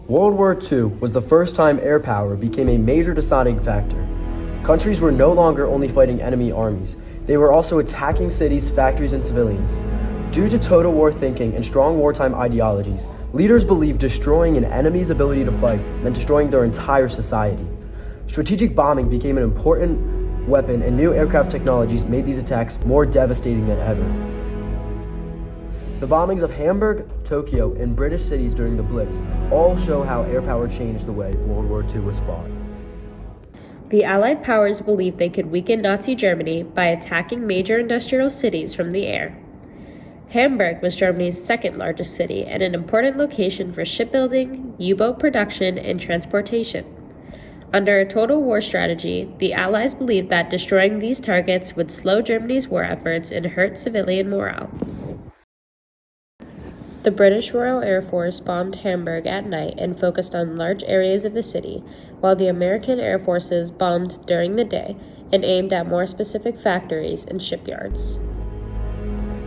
World War II was the first time air power became a major deciding factor. Countries were no longer only fighting enemy armies, they were also attacking cities, factories, and civilians. Due to total war thinking and strong wartime ideologies, leaders believed destroying an enemy's ability to fight meant destroying their entire society. Strategic bombing became an important weapon, and new aircraft technologies made these attacks more devastating than ever. The bombings of Hamburg, Tokyo, and British cities during the Blitz all show how air power changed the way World War II was fought. The Allied powers believed they could weaken Nazi Germany by attacking major industrial cities from the air. Hamburg was Germany's second largest city and an important location for shipbuilding, U-boat production, and transportation. Under a total war strategy, the Allies believed that destroying these targets would slow Germany's war efforts and hurt civilian morale. The British Royal Air Force bombed Hamburg at night and focused on large areas of the city, while the American Air Forces bombed during the day and aimed at more specific factories and shipyards.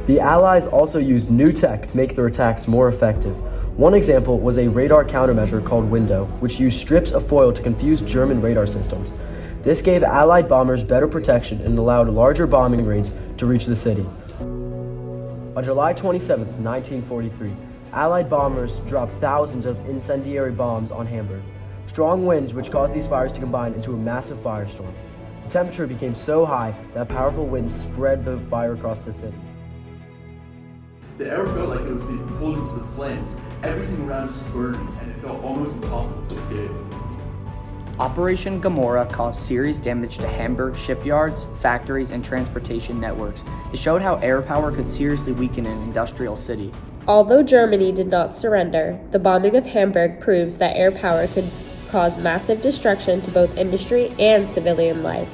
The Allies also used new tech to make their attacks more effective. One example was a radar countermeasure called Window, which used strips of foil to confuse German radar systems. This gave Allied bombers better protection and allowed larger bombing raids to reach the city. On July 27, 1943, Allied bombers dropped thousands of incendiary bombs on Hamburg. Strong winds which caused these fires to combine into a massive firestorm. The temperature became so high that powerful winds spread the fire across the city. The air felt like it was being pulled into the flames. Everything around was burning, and it felt almost impossible to escape. Operation Gomorrah caused serious damage to Hamburg shipyards, factories, and transportation networks. It showed how air power could seriously weaken an industrial city. Although Germany did not surrender, the bombing of Hamburg proves that air power could cause massive destruction to both industry and civilian life.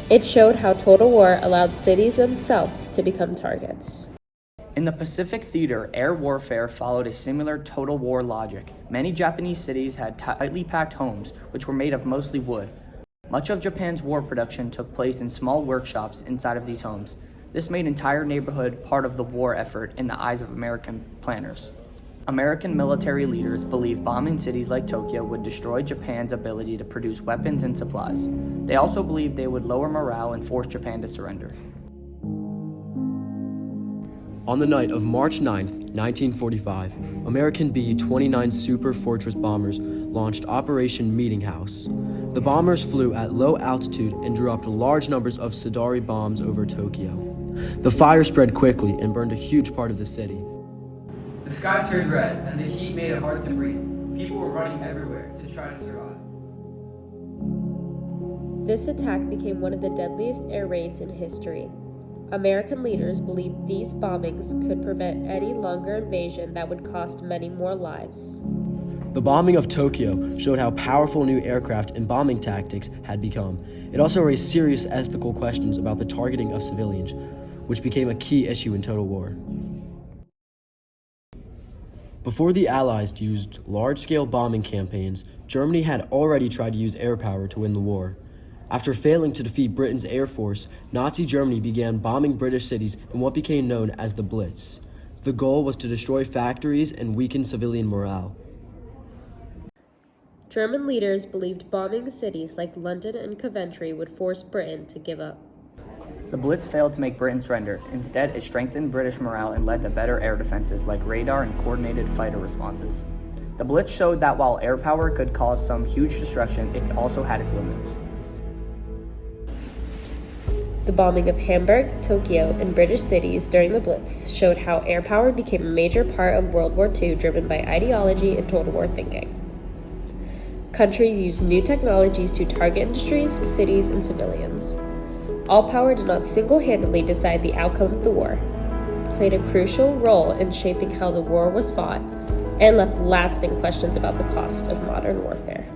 It showed how total war allowed cities themselves to become targets. In the Pacific Theater, air warfare followed a similar total war logic. Many Japanese cities had tightly packed homes, which were made of mostly wood. Much of Japan's war production took place in small workshops inside of these homes. This made entire neighborhood part of the war effort in the eyes of American planners. American military leaders believed bombing cities like Tokyo would destroy Japan's ability to produce weapons and supplies. They also believed they would lower morale and force Japan to surrender. On the night of March 9, 1945, American B-29 Super Fortress bombers launched Operation Meeting House. The bombers flew at low altitude and dropped large numbers of Sadari bombs over Tokyo. The fire spread quickly and burned a huge part of the city. The sky turned red, and the heat made it hard to breathe. People were running everywhere to try to survive. This attack became one of the deadliest air raids in history. American leaders believed these bombings could prevent any longer invasion that would cost many more lives. The bombing of Tokyo showed how powerful new aircraft and bombing tactics had become. It also raised serious ethical questions about the targeting of civilians, which became a key issue in total war. Before the Allies used large-scale bombing campaigns, Germany had already tried to use air power to win the war. After failing to defeat Britain's air force, Nazi Germany began bombing British cities in what became known as the Blitz. The goal was to destroy factories and weaken civilian morale. German leaders believed bombing cities like London and Coventry would force Britain to give up. The Blitz failed to make Britain surrender. Instead, it strengthened British morale and led to better air defenses like radar and coordinated fighter responses. The Blitz showed that while air power could cause some huge destruction, it also had its limits. The bombing of Hamburg, Tokyo, and British cities during the Blitz showed how air power became a major part of World War II, driven by ideology and total war thinking. Countries used new technologies to target industries, cities, and civilians. All power did not single-handedly decide the outcome of the war. It played a crucial role in shaping how the war was fought and left lasting questions about the cost of modern warfare.